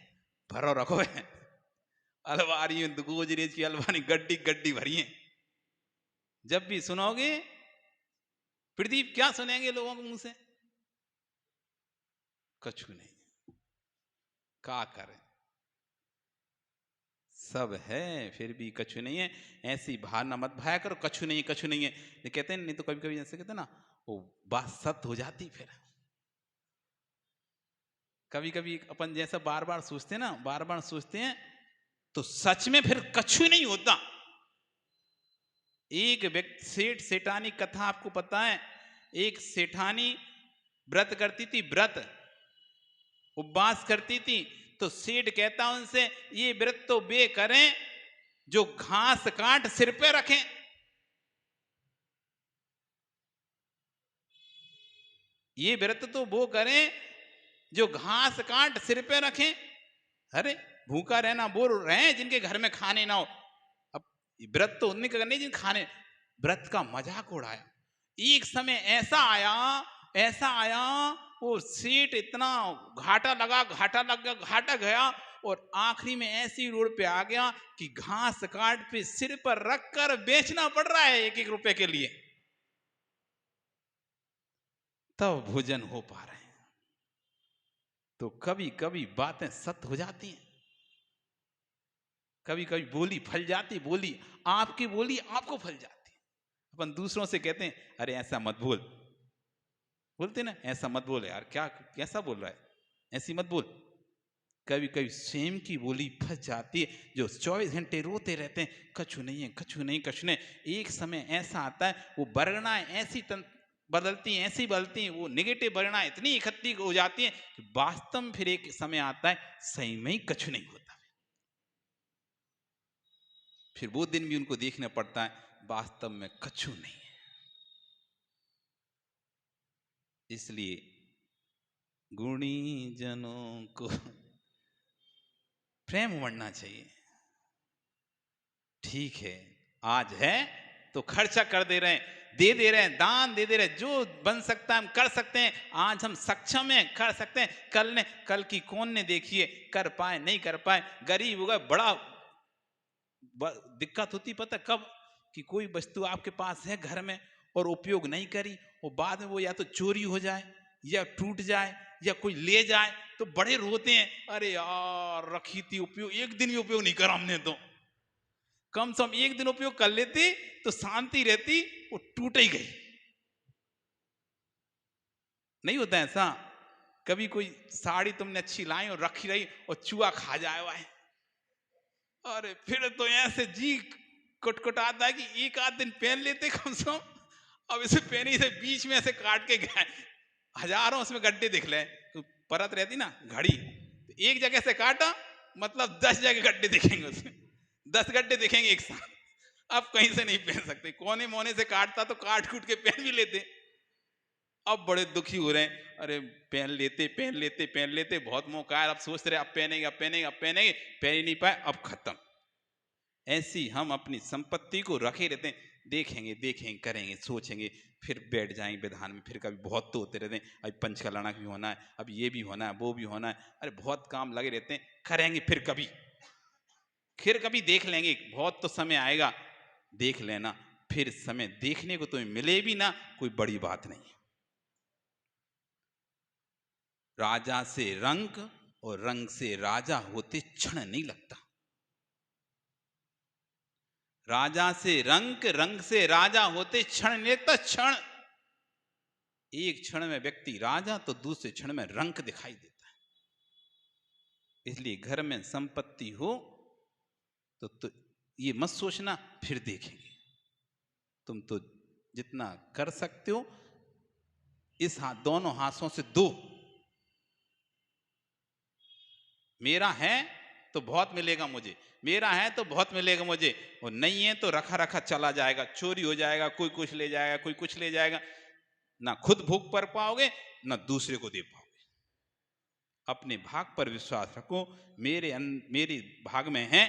भरो रखो है, अलमारी में गोदरेज की अलमारी गड्डी गड्डी भरी है। जब भी सुनोगे प्रदीप क्या सुनेंगे लोगों के मुंह से? कछु नहीं। क्या करें, सब है फिर भी कछु नहीं है। ऐसी भावना मत भाया करो कछु नहीं है कछु नहीं है। ये कहते हैं नहीं तो कभी कभी ऐसे कहते हैं ना, वो बात सत्य हो जाती। फिर कभी कभी अपन जैसा बार बार सोचते हैं ना, बार बार सोचते हैं तो सच में फिर कछु नहीं होता। एक व्यक्ति सेठ सेठानी कथा आपको पता है, एक सेठानी व्रत करती थी, व्रत उपवास करती थी। तो सेठ कहता उनसे ये व्रत तो वे करें जो घास काट सिर पे रखें। ये व्रत तो वो करें जो घास काट सिर पे रखें। अरे भूखा रहना वो रहे जिनके घर में खाने ना हो। अब व्रत तो उन्हीं का करने जिन खाने, व्रत का मजाक उड़ाया। एक समय ऐसा आया वो सेठ इतना घाटा लगा, घाटा लग गया, घाटा गया, और आखिरी में ऐसी रोड पे आ गया कि घास काट पे सिर पर रख कर बेचना पड़ रहा है एक एक रुपए के लिए, तब भोजन हो पा रहे हैं। तो कभी कभी बातें सत्य हो जाती हैं, कभी कभी बोली फल जाती, बोली आपको फल जाती है। अपन दूसरों से कहते हैं अरे ऐसा मत बोल, बोलते ना ऐसा मत बोल यार, क्या कैसा बोल रहा है, ऐसी मत बोल। कभी कभी स्वयं की बोली फंस जाती है, जो 24 घंटे रोते रहते हैं कछु नहीं है कछु नहीं कछु नहीं। एक समय ऐसा आता है वो वर्गणाएं ऐसी बदलती हैं, ऐसी बदलती हैं, वो निगेटिव वर्गणाएं इतनी इकट्ठी हो जाती हैं कि वास्तव में फिर एक समय आता है सही में ही कछु नहीं होता। फिर वो दिन भी उनको देखना पड़ता है वास्तव में कछु नहीं है। इसलिए गुणी जनों को प्रेम बढ़ना चाहिए। ठीक है, आज है तो खर्चा कर दे रहे हैं, दे दे रहे हैं, दान दे दे रहे हैं, जो बन सकता है हम कर सकते हैं। आज हम सक्षम हैं, कर सकते हैं। कल की कौन ने देखिए, कर पाए नहीं कर पाए, गरीब होगा, बड़ा दिक्कत होती पता कब, कि कोई वस्तु आपके पास है घर में और उपयोग नहीं करी, वो बाद में वो या तो चोरी हो जाए या टूट जाए या कोई ले जाए, तो बड़े रोते हैं अरे यार रखी थी, उपयोग एक दिन ही उपयोग नहीं करा हमने, तो कम से कम एक दिन उपयोग कर लेती तो शांति रहती, वो टूट ही गई। नहीं होता ऐसा? कभी कोई साड़ी तुमने अच्छी लाई और रखी रही और चूहा खा जाए भाई, अरे फिर तो ऐसे जी कुटकुटाता है कि एक आध दिन पहन लेते कम से कम। अब इसे पहनी से बीच में ऐसे काट के गए, हजारों उसमें गड्ढे दिख ले, तो परत रहती ना घड़ी, तो एक जगह से काटा मतलब 10 जगह गड्ढे दिखेंगे उसमें, 10 गड्ढे दिखेंगे एक साथ। अब कहीं से नहीं पहन सकते, कोने मोने से काटता तो काट कूट के पहन भी लेते। अब बड़े दुखी हो रहे हैं, अरे पहन लेते बहुत मौका है, अब सोच रहे अब पहनेंगे अब पहनेंगे अब पहनेंगे, पहन ही नहीं पाए, अब खत्म। ऐसी हम अपनी संपत्ति को रखे रहते हैं, देखेंगे देखेंगे करेंगे सोचेंगे, फिर बैठ जाएंगे विधान में, फिर कभी बहुत तो होते रहते हैं, अभी पंचकल्याणक भी होना है, अब ये भी होना है वो भी होना है, अरे बहुत काम लगे रहते हैं, करेंगे फिर कभी देख लेंगे, बहुत तो समय आएगा, देख लेना। फिर समय देखने को तुम्हें मिले भी ना, कोई बड़ी बात नहीं है। राजा से रंक और रंग से राजा होते क्षण नहीं लगता। राजा से रंक, रंग से राजा होते क्षण नहीं लगता। क्षण, एक क्षण में व्यक्ति राजा तो दूसरे क्षण में रंक दिखाई देता है। इसलिए घर में संपत्ति हो तो ये मत सोचना फिर देखेंगे। तुम तो जितना कर सकते हो इस हाथ, दोनों हाथों से दो। मेरा है तो बहुत मिलेगा मुझे, मेरा है तो बहुत मिलेगा मुझे, और नहीं है तो रखा रखा चला जाएगा, चोरी हो जाएगा, कोई कुछ ले जाएगा, कोई कुछ ले जाएगा। ना खुद भोग कर पाओगे ना दूसरे को दे पाओगे। अपने भाग पर विश्वास रखो। मेरे भाग में है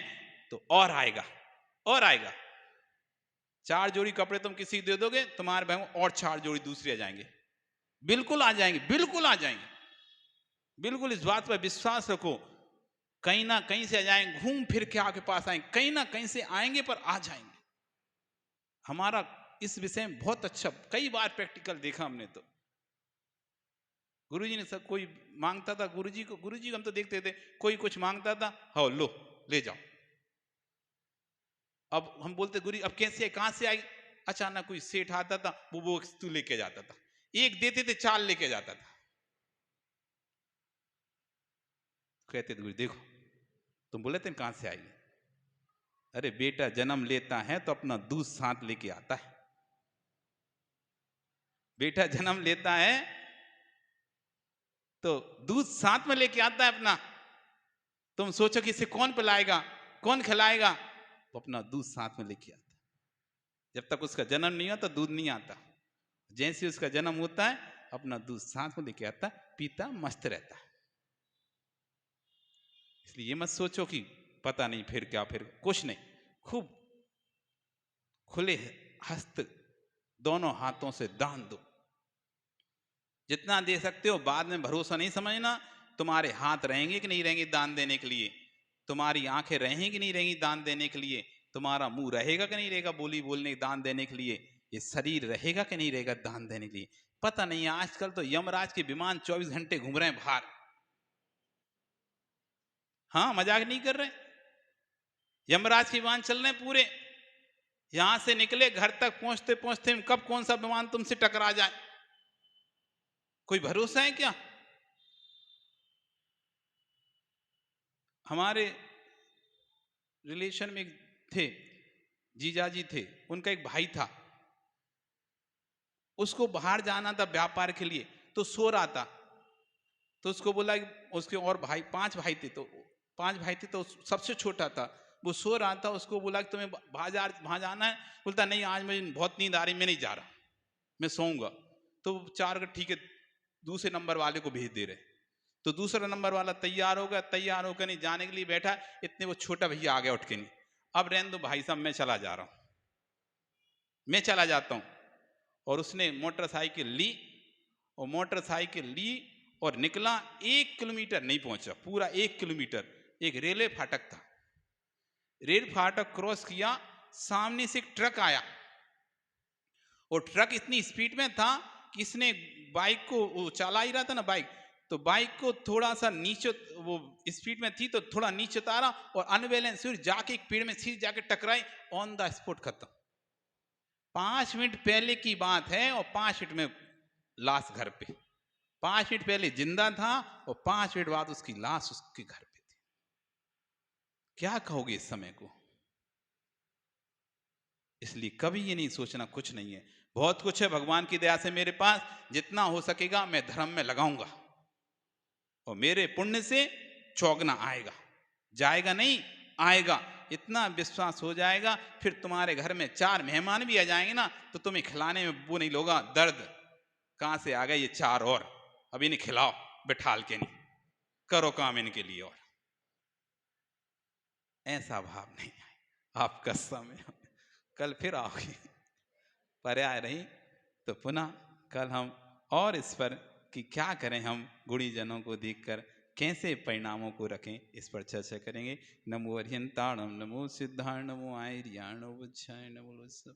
तो और आएगा, और आएगा। 4 जोड़ी कपड़े तुम किसी को दे दोगे, तुम्हारे भाग में और 4 जोड़ी दूसरे आ जाएंगे, बिल्कुल आ जाएंगे, बिल्कुल आ जाएंगे। बिल्कुल इस बात पर विश्वास रखो। कहीं ना कहीं से आ जाएंगे, घूम फिर के आपके पास आएंगे, कहीं ना कहीं से आएंगे पर आ जाएंगे। हमारा इस विषय में बहुत अच्छा, कई बार प्रैक्टिकल देखा हमने। तो गुरुजी ने सब, कोई मांगता था गुरुजी को हम तो देखते थे, कोई कुछ मांगता था, हाँ लो ले जाओ। अब हम बोलते गुरु अब कैसे, कहां से आई? अचानक कोई सेठ आता था, वो तू लेके जाता था, एक देते थे 4 लेके जाता था। कहते थे गुरु देखो तुम बोले थे कहां से आई? अरे बेटा जन्म लेता है तो अपना दूध साथ लेके आता है। बेटा जन्म लेता है तो दूध साथ में लेके आता है अपना। तुम सोचो कि इसे कौन पिलाएगा, कौन खिलाएगा? वो अपना दूध साथ में लेके आता है। जब तक उसका जन्म नहीं होता दूध नहीं आता। जैसे उसका जन्म होता है अपना दूध साथ में लेके आता, पीता, मस्त रहता है। इसलिए ये मत सोचो कि पता नहीं फिर क्या, फिर कुछ नहीं। खूब खुले हस्त दोनों हाथों से दान दो, जितना दे सकते हो। बाद में भरोसा नहीं समझना, तुम्हारे हाथ रहेंगे कि नहीं रहेंगे दान देने के लिए, तुम्हारी आंखें रहेंगी कि नहीं रहेंगी दान देने के लिए, तुम्हारा मुंह रहेगा कि नहीं रहेगा बोली बोलने दान देने के लिए, ये शरीर रहेगा कि नहीं रहेगा दान देने के लिए। पता नहीं है, आजकल तो यमराज के विमान 24 घंटे घूम रहे हैं बाहर। हाँ मजाक नहीं कर रहे, यमराज के विमान चल रहे हैं पूरे। यहां से निकले घर तक पहुंचते पहुंचते कब कौन सा विमान तुमसे टकरा जाए, कोई भरोसा है क्या? हमारे रिलेशन में थे, जीजाजी थे, उनका एक भाई था, उसको बाहर जाना था व्यापार के लिए, तो सो रहा था। तो उसको बोला, उसके और भाई 5 भाई थे, तो 5 भाई थे तो सबसे छोटा था, वो सो रहा था। उसको बोला कि तुम्हें वहां जाना है? बोलता नहीं आज मुझे बहुत नींद आ रही, मैं नहीं जा रहा, मैं सोऊंगा। तो 4 का ठीक है, दूसरे नंबर वाले को भेज दे रहे। तो दूसरा नंबर वाला तैयार हो गया, तैयार होकर नहीं जाने के लिए बैठा, इतने वो छोटा भैया आ गया उठ के, नहीं अब रहने दो भाई साहब, मैं चला जा रहा हूं, मैं चला जाता हूं। और उसने मोटरसाइकिल ली, और मोटरसाइकिल ली और निकला। 1 किलोमीटर नहीं पहुंचा, पूरा 1 किलोमीटर। एक रेलवे फाटक था, रेल फाटक क्रॉस किया, सामने से एक ट्रक आया, और ट्रक इतनी स्पीड में था कि इसने बाइक को, वो चला ही रहा था ना बाइक, तो बाइक को थोड़ा सा नीचे, वो स्पीड में थी तो थोड़ा नीचे उतारा, और अनबैलेंस हुई, जाके एक पेड़ में सीधे जाके टकराई, ऑन द स्पॉट खत्म। 5 मिनट पहले की बात है, और 5 मिनट में लाश घर पे। 5 मिनट पहले जिंदा था और 5 मिनट बाद उसकी लाश उसके घर पे थी। क्या कहोगे इस समय को? इसलिए कभी ये नहीं सोचना कुछ नहीं है, बहुत कुछ है भगवान की दया से मेरे पास, जितना हो सकेगा मैं धर्म में लगाऊंगा, और मेरे पुण्य से चौगना आएगा, जाएगा नहीं आएगा। इतना विश्वास हो जाएगा, फिर तुम्हारे घर में 4 मेहमान भी आ जाएंगे ना, तो तुम्हें खिलाने में वो नहीं लोगा दर्द, कहां से आ गए ये 4 और, अब इन्हें खिलाओ बिठाल के, नहीं करो काम इनके लिए। और ऐसा भाव नहीं है आपका समय। कल फिर आओगे, पर्याय नहीं तो पुनः कल हम और इस पर कि क्या करें, हम गुणीजनों को देखकर कैसे परिणामों को रखें, इस पर चर्चा करेंगे। नमो अरिहंताणम, नमो सिद्धाण, नमो आयर्याण, नमो बुद्धाय, नमो सब।